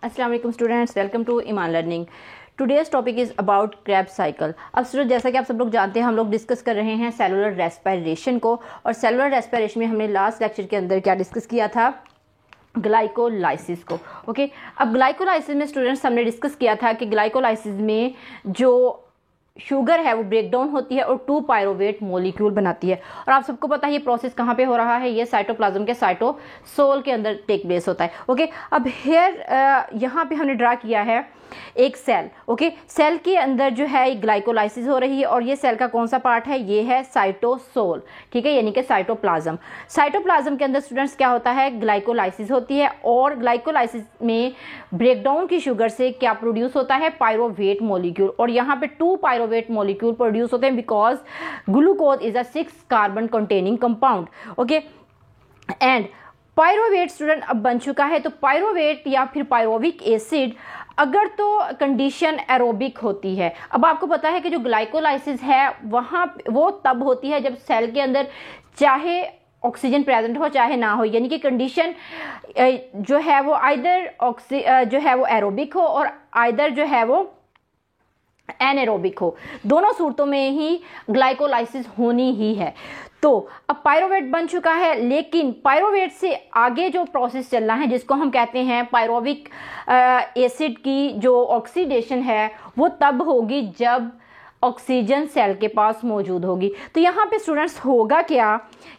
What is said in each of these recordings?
अस्सलाम वालेकुम students, welcome to Iman learning. Today's topic is about Krebs cycle. अब student, जैसा कि आप सब लोग जानते हैं, हम लोग डिस्कस कर रहे हैं सेलुलर रेस्पिरेशन को। और सेलुलर रेस्पिरेशन में हमने लास्ट लेक्चर के अंदर क्या डिस्कस किया था? ग्लाइकोलाइसिस को। ओके, अब ग्लाइकोलाइसिस में स्टूडेंट्स हमने डिस्कस किया था कि ग्लाइकोलाइसिस में जो शुगर है वो ब्रेक डाउन होती है और 2 पायरोवेट मॉलिक्यूल बनाती है। और आप सबको पता है ये प्रोसेस कहाँ पे हो रहा है? ये साइटोप्लाज्म के साइटोसोल के अंदर टेक प्लेस होता है। ओके, अब हेयर यहाँ पे हमने ड्रा किया है एक सेल। ओके, सेल के अंदर जो है ग्लाइकोलाइसिस हो रही है और ये सेल का कौन सा पार्ट है? ये है साइटोसोल, ठीक है, यानी कि साइटोप्लाज्म। साइटोप्लाज्म के अंदर स्टूडेंट्स क्या होता है? ग्लाइकोलाइसिस होती है और ग्लाइकोलाइसिस में ब्रेकडाउन की शुगर से क्या प्रोड्यूस होता है? Pyruvate molecule. और यहाँ पे 2 पायरोवेट मॉलिक्यूल प्रोड्यूस होते हैं because glucose is a 6 carbon containing compound. Okay, and pyruvate student अब बन चुका है। तो पायरोवेट या फिर पायरोविक एसिड अगर तो कंडीशन एरोबिक होती है। अब आपको पता है कि जो ग्लाइकोलाइसिस है वहाँ वो तब होती है जब सेल के अंदर चाहे ऑक्सीजन प्रेजेंट हो चाहे ना हो, यानी कि कंडीशन जो है वो आइदर जो है वो एरोबिक हो और आइदर जो है वो एनारोबिक हो। दोनों सूरतों में ही ग्लाइकोलाइसिस होनी ही है। तो अब पायरोवेट बन चुका है, लेकिन पायरोवेट से आगे जो प्रोसेस चलना है जिसको हम कहते हैं पायरोविक एसिड की जो ऑक्सीडेशन है वो तब होगी जब ऑक्सीजन सेल के पास मौजूद होगी। तो यहाँ पे स्टूडेंट्स होगा क्या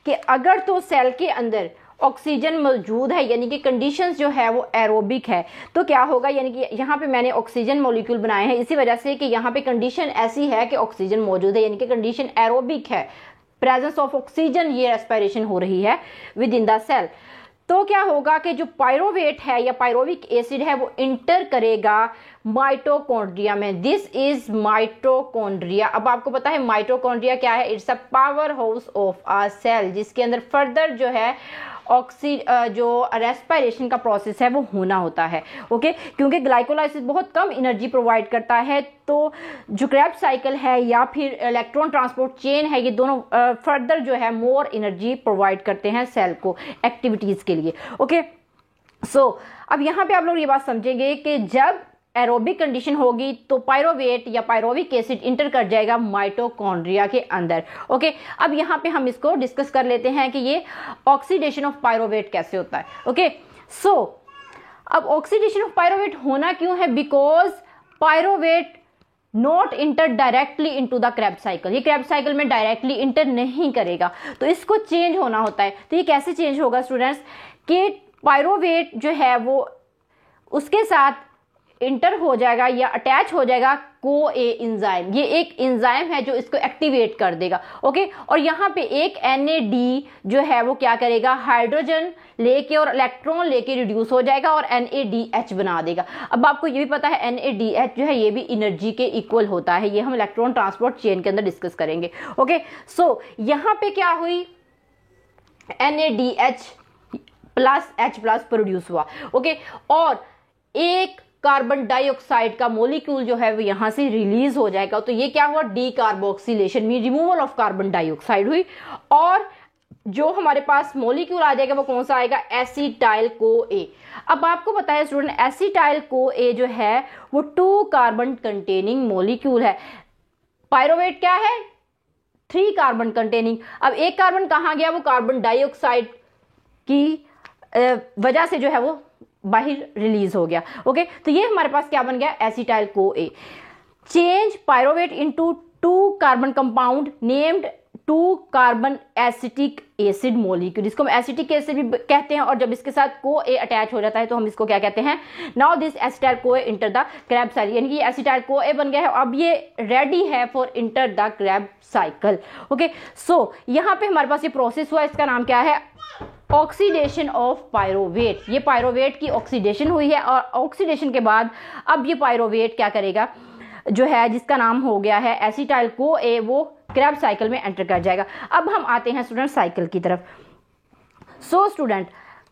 कि अगर तो सेल के अंदर ऑक्सीजन मौजूद है यानी कि कंडीशंस जो है वो एरोबिक है, तो क्या होगा? यानी कि यहाँ पे मैंने ऑक्सीजन मॉलिक्यूल बनाए हैं इसी वजह से कि यहाँ पे कंडीशन ऐसी है कि ऑक्सीजन मौजूद है, यानी कि कंडीशन एरोबिक है, प्रेजेंस ऑफ ऑक्सीजन, ये रेस्पिरेशन हो रही है विद इन द सेल। तो क्या होगा कि जो पायरोवेट है या पायरोविक एसिड है वो इंटर करेगा माइटोकॉन्ड्रिया में। This is mitochondria. अब आपको पता है माइटोकॉन्ड्रिया क्या है? It's a power house of a cell, जिसके अंदर फर्दर जो है जो रेस्पिरेशन का प्रोसेस है वो होना होता है। ओके, क्योंकि ग्लाइकोलाइसिस बहुत कम एनर्जी प्रोवाइड करता है, तो जो क्रेब्स साइकिल है या फिर इलेक्ट्रॉन ट्रांसपोर्ट चेन है, ये दोनों फर्दर जो है मोर एनर्जी प्रोवाइड करते हैं सेल को एक्टिविटीज के लिए। ओके, सो अब यहाँ पे आप लोग ये बात समझेंगे कि जब एरोबिक कंडीशन होगी तो पायरोवेट या पायरोविक एसिड इंटर कर जाएगा माइटोकॉन्ड्रिया के अंदर। ओके, अब यहाँ पे हम इसको डिस्कस कर लेते हैं कि ये ऑक्सीडेशन ऑफ पायरोवेट कैसे होता है। ओके, सो अब ऑक्सीडेशन ऑफ पायरोवेट होना क्यों है? Because pyruvate not inter directly into the Krebs cycle. ये क्रेब्स साइकिल में डायरेक्टली इंटर नहीं करेगा, तो इसको चेंज होना होता है। तो ये कैसे चेंज होगा स्टूडेंट्स? कि पायरोवेट जो है वो उसके साथ इंटर हो जाएगा या अटैच हो जाएगा को ए इंजाइम। ये एक इंजाइम है जो इसको एक्टिवेट कर देगा। ओके, और यहाँ पे एक NAD जो है वो क्या करेगा? हाइड्रोजन लेके और इलेक्ट्रॉन लेके रिड्यूस हो जाएगा और NADH बना देगा। अब आपको ये भी पता है NADH जो है ये भी एनर्जी के इक्वल होता है, ये हम इलेक्ट्रॉन ट्रांसपोर्ट चेन के अंदर डिस्कस करेंगे। ओके, सो यहाँ पे क्या हुई? NADH plus H plus produce हुआ। ओके, और एक कार्बन डाइऑक्साइड का मॉलिक्यूल जो है वो यहां से रिलीज हो जाएगा। तो ये क्या हुआ? डीकार्बोक्सिलेशन में रिमूवल ऑफ कार्बन डाइऑक्साइड हुई और जो हमारे पास मॉलिक्यूल आ जाएगा वो कौन सा आएगा? एसिटाइल को ए। अब आपको पता है स्टूडेंट, एसिटाइल को ए जो है वो 2 कार्बन कंटेनिंग मॉलिक्यूल है। पायरोवेट क्या है? 3 कार्बन कंटेनिंग। अब एक कार्बन कहाँ गया? वो कार्बन डाइऑक्साइड की वजह से जो है वो बाहर रिलीज हो गया। ओके, तो ये हमारे पास क्या बन गया? एसिटाइल को A. Change pyruvate into 2 carbon compound named 2 carbon acetic acid molecule, जिसको हम एसिटिक एसिड भी कहते हैं। और जब इसके साथ को ए अटैच हो जाता है तो हम इसको क्या कहते हैं? नाउ दिस एसिटाइल को A inter the Kreb cycle, यानी कि एसिटाइल को ए बन गया है। अब ये रेडी है for enter the Kreb cycle. Okay, so यहाँ पे हमारे पास ये प्रोसेस हुआ, इसका नाम क्या है? Oxidation of pyruvate. ये पायरोवेट की ऑक्सीडेशन हुई है और ऑक्सीडेशन के बाद अब ये पायरोवेट क्या करेगा जो है जिसका नाम हो गया है एसिटाइल को ए, वो क्रेब साइकिल में एंटर कर जाएगा। अब हम आते हैं स्टूडेंट साइकिल की तरफ। सो स्टूडेंट,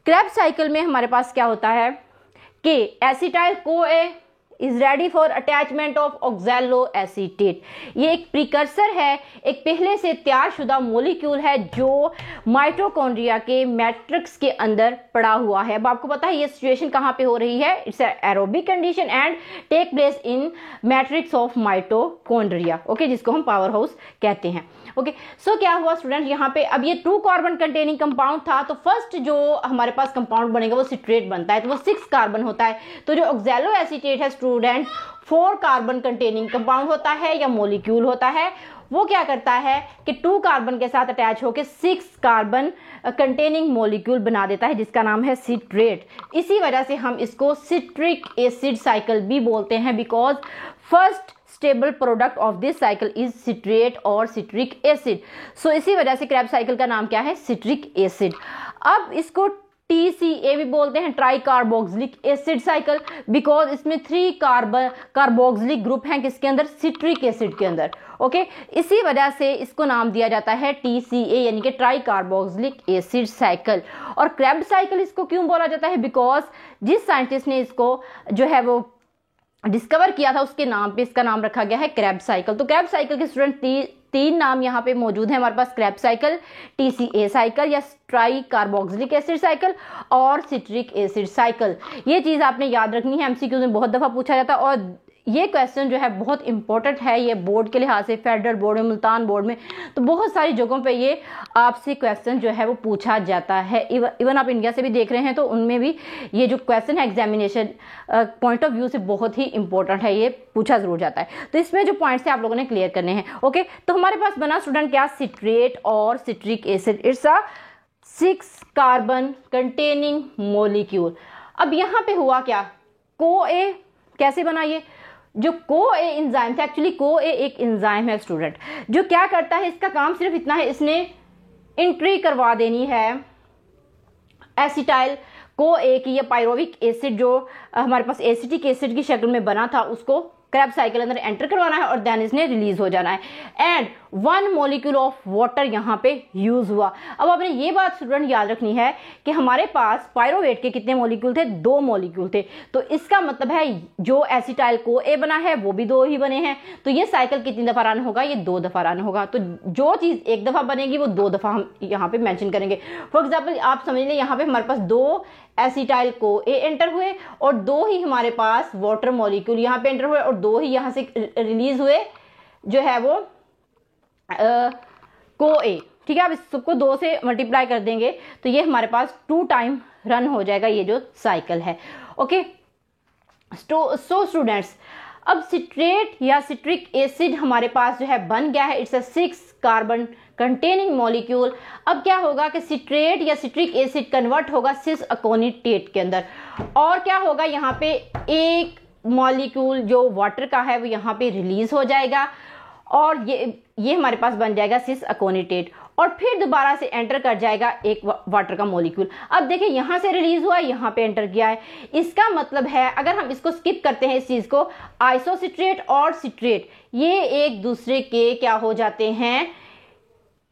क्रेब साइकिल में हमारे पास क्या होता है कि एसिटाइल को ए is ready for attachment of oxalo acetate. ये एक प्रिकर्सर है, एक पहले से तैयार शुदा मोलिक्यूल है जो माइटोकॉन्ड्रिया के मैट्रिक्स के अंदर पड़ा हुआ है। अब आपको पता है ये सिचुएशन कहाँ पे हो रही है, it's aerobic condition and take place in matrix of mitochondria, okay, जिसको हम पावर हाउस कहते हैं। ओके, सो क्या हुआ स्टूडेंट, यहाँ पे अब ये 2 कार्बन कंटेनिंग कंपाउंड था, तो फर्स्ट जो हमारे पास कंपाउंड बनेगा वो सिट्रेट बनता है, तो वो 6 कार्बन होता है। तो जो ऑक्सैलो एसीटेट है स्टूडेंट 4 कार्बन कंटेनिंग कंपाउंड होता है या मोलिक्यूल होता है। वो क्या करता है कि 2 कार्बन के साथ अटैच होकर 6 कार्बन कंटेनिंग मोलिक्यूल बना देता है जिसका नाम है सिट्रेट। इसी वजह से हम इसको सिट्रिक एसिड साइकिल भी बोलते हैं, because first stable product of this cycle is citrate और सिट्रिक एसिड। सो इसी वजह से क्रैब साइकिल का नाम क्या है, सिट्रिक एसिड। अब इसको TCA भी बोलते हैं, try carboxylic acid cycle, because इसमें 3 कार्बोक्सिलिक ग्रुप हैं किसके अंदर, सिट्रिक एसिड के अंदर। ओके, इसी वजह से इसको नाम दिया जाता है TCA यानी कि ट्राई कार्बोक्सिलिक एसिड साइकिल। और क्रैब साइकिल इसको क्यों बोला जाता है, बिकॉज जिस साइंटिस्ट ने इसको जो है वो डिस्कवर किया था उसके नाम पे इसका नाम रखा गया है क्रैब साइकिल। तो क्रैब साइकिल के स्टूडेंट 3 नाम यहाँ पे मौजूद है हमारे पास, क्रैब साइकिल, TCA साइकिल या ट्राई कार्बोक्सिलिक एसिड साइकिल और सिट्रिक एसिड साइकिल। ये चीज़ आपने याद रखनी है, MCQ में बहुत दफ़ा पूछा जाता है और ये क्वेश्चन जो है बहुत इंपॉर्टेंट है, ये बोर्ड के लिहाज से, फेडरल बोर्ड में, मुल्तान बोर्ड में, तो बहुत सारी जगहों पे ये आपसे क्वेश्चन जो है वो पूछा जाता है। इवन आप इंडिया से भी देख रहे हैं तो उनमें भी ये जो क्वेश्चन है एग्जामिनेशन पॉइंट ऑफ व्यू से बहुत ही इंपॉर्टेंट है, ये पूछा जरूर जाता है। तो इसमें जो पॉइंट्स है आप लोगों ने क्लियर करने हैं। ओके, तो हमारे पास बना स्टूडेंट क्या, सिट्रेट और citric acid, it's a 6 carbon containing molecule. अब यहाँ पे हुआ क्या, CoA कैसे बना, ये जो CoA एंजाइम था, एक्चुअली CoA एक एंजाइम है स्टूडेंट जो क्या करता है, इसका काम सिर्फ इतना है, इसने एंट्री करवा देनी है एसिटाइल CoA की, या पायरोविक एसिड जो हमारे पास एसिटिक एसिड की शक्ल में बना था उसको क्रैब साइकिल अंदर एंटर करवाना है और देन इसने रिलीज हो जाना है। एंड 1 मॉलिक्यूल ऑफ वाटर यहाँ पे यूज हुआ। अब आपने ये बात स्टूडेंट याद रखनी है कि हमारे पास पायरोवेट के कितने मॉलिक्यूल थे, 2 मॉलिक्यूल थे, तो इसका मतलब है जो एसिटाइल CoA बना है वो भी 2 ही बने हैं। तो ये साइकिल कितनी दफा रन होगा, ये 2 दफा रन होगा। तो जो चीज 1 दफा बनेगी वो 2 दफा हम यहाँ पे मेंशन करेंगे। फॉर एग्जाम्पल आप समझ लें यहाँ पे हमारे पास 2 एसिटाइल CoA एंटर हुए और 2 ही हमारे पास वाटर मॉलिक्यूल यहाँ पे एंटर हुए और 2 ही यहाँ से रिलीज हुए जो है वो CoA। ठीक है, अब इस सबको 2 से मल्टीप्लाई कर देंगे तो ये हमारे पास 2 टाइम रन हो जाएगा ये जो साइकिल है। ओके, सो स्टूडेंट्स, अब सिट्रेट या सिट्रिक एसिड हमारे पास जो है बन गया है, it's a 6 carbon containing molecule. अब क्या होगा कि सिट्रेट या सिट्रिक एसिड कन्वर्ट होगा सिस अकोनिटेट के अंदर, और क्या होगा यहाँ पे एक मॉलिक्यूल जो वाटर का है वो यहाँ पे रिलीज हो जाएगा और ये हमारे पास बन जाएगा सिस अकोनिटेट, और फिर दोबारा से एंटर कर जाएगा एक वाटर का मॉलिक्यूल। अब देखिए यहाँ से रिलीज हुआ, यहाँ पे एंटर किया है, इसका मतलब है अगर हम इसको स्किप करते हैं इस चीज को, आइसोसिट्रेट और सिट्रेट ये एक दूसरे के क्या हो जाते हैं,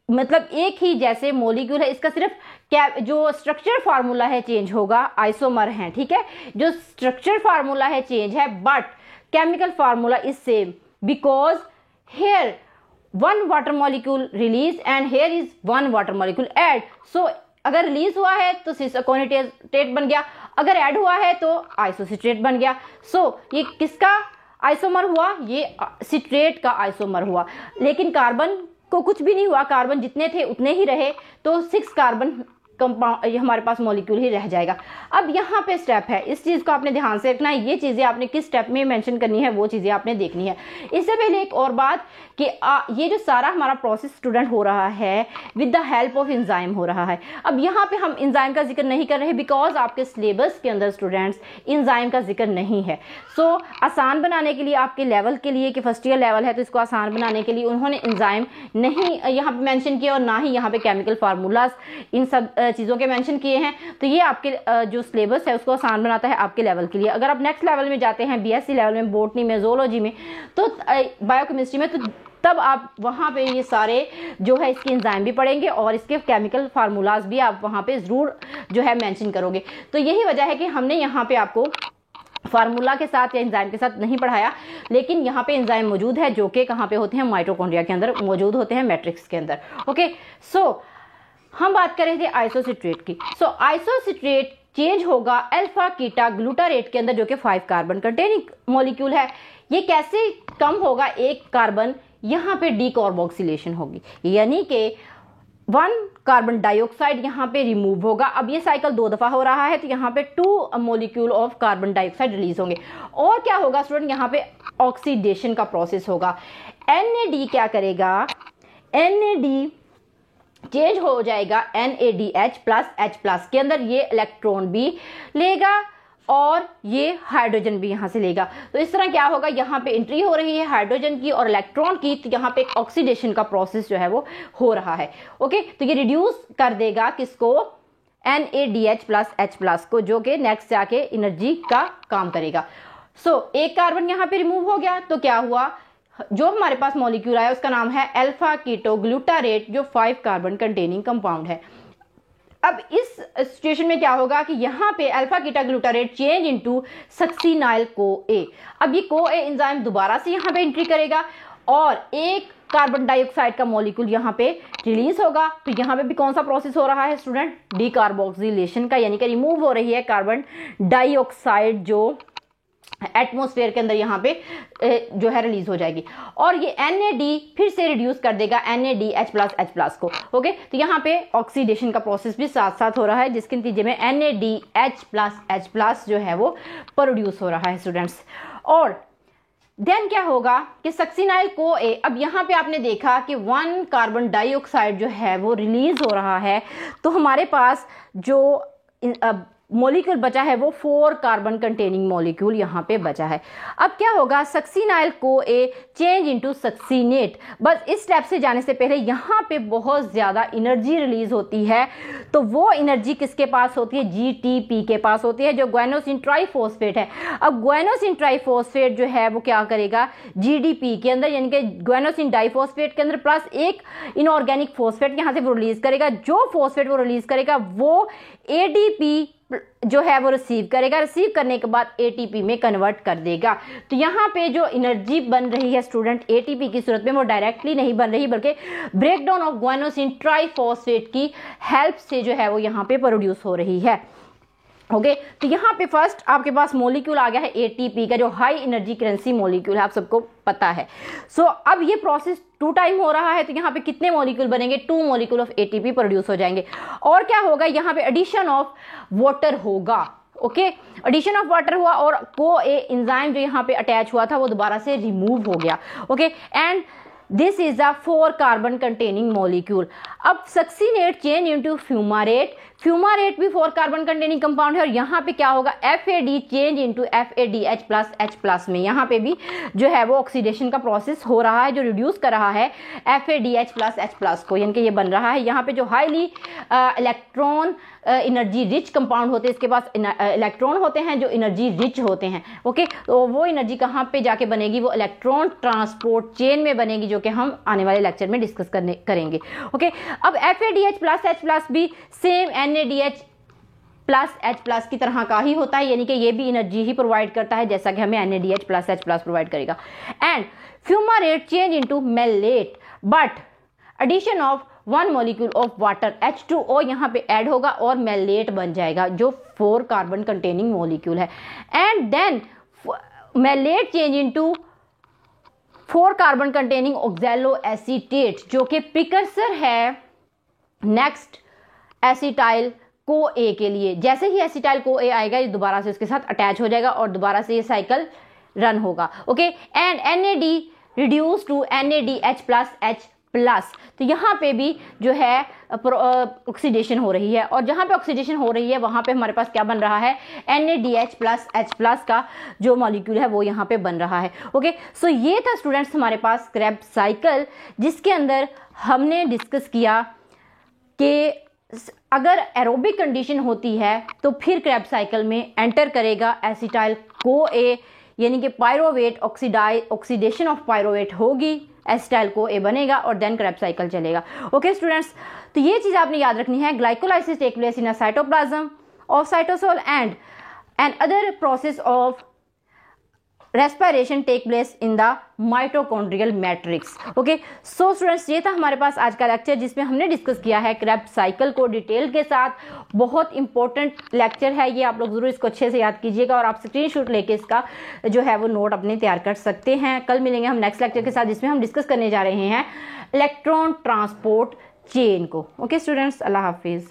मतलब एक ही जैसे मॉलिक्यूल है, इसका सिर्फ क्या जो स्ट्रक्चर फार्मूला है चेंज होगा, आइसोमर है। ठीक है, जो स्ट्रक्चर फार्मूला है चेंज है but chemical formula is same, because here 1 water molecule release and here is 1 water molecule add. So अगर रिलीज हुआ है तो सिस अकोनिटेट बन गया, अगर ऐड हुआ है तो आइसोसिट्रेट बन गया। सो ये किसका आइसोमर हुआ, ये सिट्रेट का आइसोमर हुआ, लेकिन कार्बन को कुछ भी नहीं हुआ, कार्बन जितने थे उतने ही रहे, तो 6 कार्बन कंपाउंड हमारे पास मॉलिक्यूल ही रह जाएगा। अब यहाँ पे स्टेप है, इस चीज को आपने ध्यान से रखना है, ये चीजें आपने किस स्टेप में मेंशन करनी है वो चीजें आपने देखनी है। इससे पहले एक और बात कि ये जो सारा हमारा प्रोसेस स्टूडेंट हो रहा है with the help of enzyme हो रहा है। अब यहाँ पे हम एंजाइम का जिक्र नहीं कर रहे बिकॉज आपके सिलेबस के अंदर स्टूडेंट्स एंजाइम का जिक्र नहीं है। सो आसान बनाने के लिए आपके लेवल के लिए कि फर्स्ट ईयर लेवल है तो इसको आसान बनाने के लिए उन्होंने एंजाइम नहीं यहाँ पे मेंशन किया और ना ही यहाँ पे केमिकल फार्मूलाज इन सब चीज़ों के मेंशन किए हैं। तो ये आपके जो सिलेबस है उसको आसान बनाता है आपके लेवल के लिए। अगर आप नेक्स्ट लेवल में जाते हैं BSc लेवल में, बॉटनी में, जोलॉजी में, तो बायोकेमिस्ट्री में, तो तब आप वहाँ पे ये सारे जो है इसके एंजाइम भी पढ़ेंगे और इसके केमिकल फार्मूलाज भी आप वहाँ पे ज़रूर जो है मेंशन करोगे। तो यही वजह है कि हमने यहाँ पे आपको फार्मूला के साथ या एंजाइम के साथ नहीं पढ़ाया, लेकिन यहाँ पे एंजाइम मौजूद है जो कि कहाँ पे होते हैं, माइटोकॉन्ड्रिया के अंदर मौजूद होते हैं, मैट्रिक्स के अंदर। ओके, सो हम बात कर रहे थे आइसोसिट्रेट की। सो आइसोसिट्रेट चेंज होगा अल्फा कीटा ग्लूटारेट के अंदर जो कि 5 कार्बन कंटेनिंग मॉलिक्यूल है। ये कैसे कम होगा, एक कार्बन यहाँ पे डीकार्बोक्सिलेशन होगी, यानी कि 1 कार्बन डाइऑक्साइड यहाँ पे रिमूव होगा। अब ये साइकिल 2 दफा हो रहा है तो यहाँ पे 2 molecule of carbon dioxide release होंगे। और क्या होगा स्टूडेंट, यहाँ पे ऑक्सीडेशन का प्रोसेस होगा। NAD क्या करेगा, NAD चेंज हो जाएगा NADH+H+ के अंदर, ये इलेक्ट्रॉन भी लेगा और ये हाइड्रोजन भी यहाँ से लेगा। तो इस तरह क्या होगा, यहाँ पे एंट्री हो रही है हाइड्रोजन की और इलेक्ट्रॉन की, तो यहाँ पे एक ऑक्सीडेशन का प्रोसेस जो है वो हो रहा है। ओके, तो ये रिड्यूस कर देगा किसको, NADH+H+ को, जो कि नेक्स्ट जाके एनर्जी का काम करेगा। सो एक कार्बन यहाँ पे रिमूव हो गया तो क्या हुआ, जो हमारे पास मॉलिक्यूल आया उसका नाम है अल्फा कीटो ग्लूटारेट, जो 5 कार्बन कंटेनिंग कंपाउंड है। अब इस सिचुएशन में क्या होगा कि यहाँ पे alpha keto glutarate change into succinyl CoA। अब ये CoA एंजाइम दोबारा से यहाँ पे एंट्री करेगा और एक कार्बन डाइऑक्साइड का मॉलिक्यूल यहाँ पे रिलीज होगा। तो यहाँ पे भी कौन सा प्रोसेस हो रहा है स्टूडेंट, डीकार्बोक्सिलेशन का, यानी कि रिमूव हो रही है कार्बन डाइऑक्साइड जो एटमॉस्फेयर के अंदर यहाँ पे जो है रिलीज हो जाएगी। और ये NAD फिर से रिड्यूस कर देगा NADH+H+ को। ओके, तो यहाँ पे ऑक्सीडेशन का प्रोसेस भी साथ साथ हो रहा है, जिसके नतीजे में NADH+H+ जो है वो प्रोड्यूस हो रहा है स्टूडेंट्स। और देन क्या होगा कि सक्सीनाइल CoA, अब यहाँ पे आपने देखा कि 1 कार्बन डाइऑक्साइड जो है वो रिलीज हो रहा है, तो हमारे पास जो मॉलिक्यूल बचा है वो 4 कार्बन कंटेनिंग मॉलिक्यूल यहाँ पे बचा है। अब क्या होगा, succinyl CoA change into succinate. बस इस स्टेप से जाने से पहले यहाँ पे बहुत ज़्यादा एनर्जी रिलीज होती है, तो वो एनर्जी किसके पास होती है, GTP के पास होती है, जो ग्वानोसिन ट्राइफॉस्फेट है। अब ग्वानोसिन ट्राइफॉस्फेट जो है वो क्या करेगा, GDP के अंदर यानी कि ग्वानोसिन डाइफॉस्फेट के अंदर प्लस एक इनऑर्गेनिक फॉस्फेट यहाँ से वो रिलीज करेगा। जो फॉस्फेट वो रिलीज करेगा वो ADP जो है वो रिसीव करेगा, रिसीव करने के बाद ATP में कन्वर्ट कर देगा। तो यहाँ पे जो एनर्जी बन रही है स्टूडेंट ATP की सूरत में, वो डायरेक्टली नहीं बन रही बल्कि ब्रेकडाउन ऑफ ग्वानोसिन ट्राइफॉस्फेट की हेल्प से जो है वो यहाँ पे प्रोड्यूस हो रही है। ओके, तो यहाँ पे फर्स्ट आपके पास मॉलिक्यूल आ गया है ATP का, जो हाई एनर्जी करेंसी मॉलिक्यूल है, आप सबको पता है। सो अब ये प्रोसेस 2 टाइम हो रहा है, तो यहाँ पे कितने मॉलिक्यूल बनेंगे, 2 मॉलिक्यूल ऑफ ATP प्रोड्यूस हो जाएंगे। और क्या होगा, यहाँ पे एडिशन ऑफ वाटर होगा। ओके, एडिशन ऑफ वाटर हुआ और CoA एंजाइम जो यहाँ पे अटैच हुआ था वो दोबारा से रिमूव हो गया। Okay, and this is a 4 carbon containing molecule. अब सक्सीनेट चेंज इनटू फ्यूमारेट, फ्यूमारेट भी 4 कार्बन कंटेनिंग कंपाउंड है। और यहाँ पे क्या होगा, FAD चेंज इनटू FADH+H+ में, यहाँ पे भी जो है वो ऑक्सीडेशन का प्रोसेस हो रहा है, जो रिड्यूस कर रहा है FADH+H+ को, यानी कि ये बन रहा है। यहाँ पे जो highly electron energy rich compound होते हैं, इसके पास इलेक्ट्रॉन होते हैं जो एनर्जी रिच होते हैं। ओके, तो वो एनर्जी कहाँ पे जाके बनेगी, वो इलेक्ट्रॉन ट्रांसपोर्ट चेन में बनेगी, जो कि हम आने वाले लेक्चर में डिस्कस करेंगे। ओके, अब FADH+H+ भी सेम NADH+H+ की तरह का ही होता है, यानी कि ये भी एनर्जी ही प्रोवाइड करता है जैसा कि हमें NADH+H+ प्रोवाइड करेगा। And fumarate change into malate, but addition of 1 molecule of water H2O यहाँ पे ऐड होगा और मेलेट बन जाएगा, जो 4 कार्बन कंटेनिंग मॉलिक्यूल है। And then malate change into 4 carbon containing oxaloacetate, जो कि प्रिकर्सर है नेक्स्ट एसिटाइल CoA के लिए। जैसे ही एसिटाइल CoA आएगा ये दोबारा से उसके साथ अटैच हो जाएगा और दोबारा से ये साइकिल रन होगा। Okay, and NAD reduce to NADH+H+, तो यहाँ पे भी जो है ऑक्सीडेशन हो रही है, और जहाँ पे ऑक्सीडेशन हो रही है वहाँ पे हमारे पास क्या बन रहा है, NADH+H+ का जो मॉलिक्यूल है वो यहाँ पे बन रहा है। ओके, सो ये था स्टूडेंट्स हमारे पास क्रेब्स साइकिल, जिसके अंदर हमने डिस्कस किया कि अगर एरोबिक कंडीशन होती है तो फिर क्रेब्स साइकिल में एंटर करेगा एसिटाइल CoA, यानी कि पायरोवेट ऑक्सीडेशन ऑफ पायरोवेट होगी, एसिटाइल CoA बनेगा और देन क्रेब्स साइकिल चलेगा। ओके स्टूडेंट्स, तो ये चीज़ आपने याद रखनी है, glycolysis take place in a cytoplasm of cytosol and other process of respiration take place in the mitochondrial matrix. Okay, so students, ये था हमारे पास आज का लेक्चर जिसमें हमने डिस्कस किया है क्रेब्स साइकिल को डिटेल के साथ। बहुत इंपॉर्टेंट लेक्चर है ये, आप लोग जरूर इसको अच्छे से याद कीजिएगा और आप स्क्रीनशॉट लेके इसका जो है वो नोट अपने तैयार कर सकते हैं। कल मिलेंगे हम नेक्स्ट लेक्चर के साथ जिसमें हम डिस्कस करने जा रहे हैं इलेक्ट्रॉन ट्रांसपोर्ट चेन को। ओके स्टूडेंट्स, अल्लाह हाफिज़।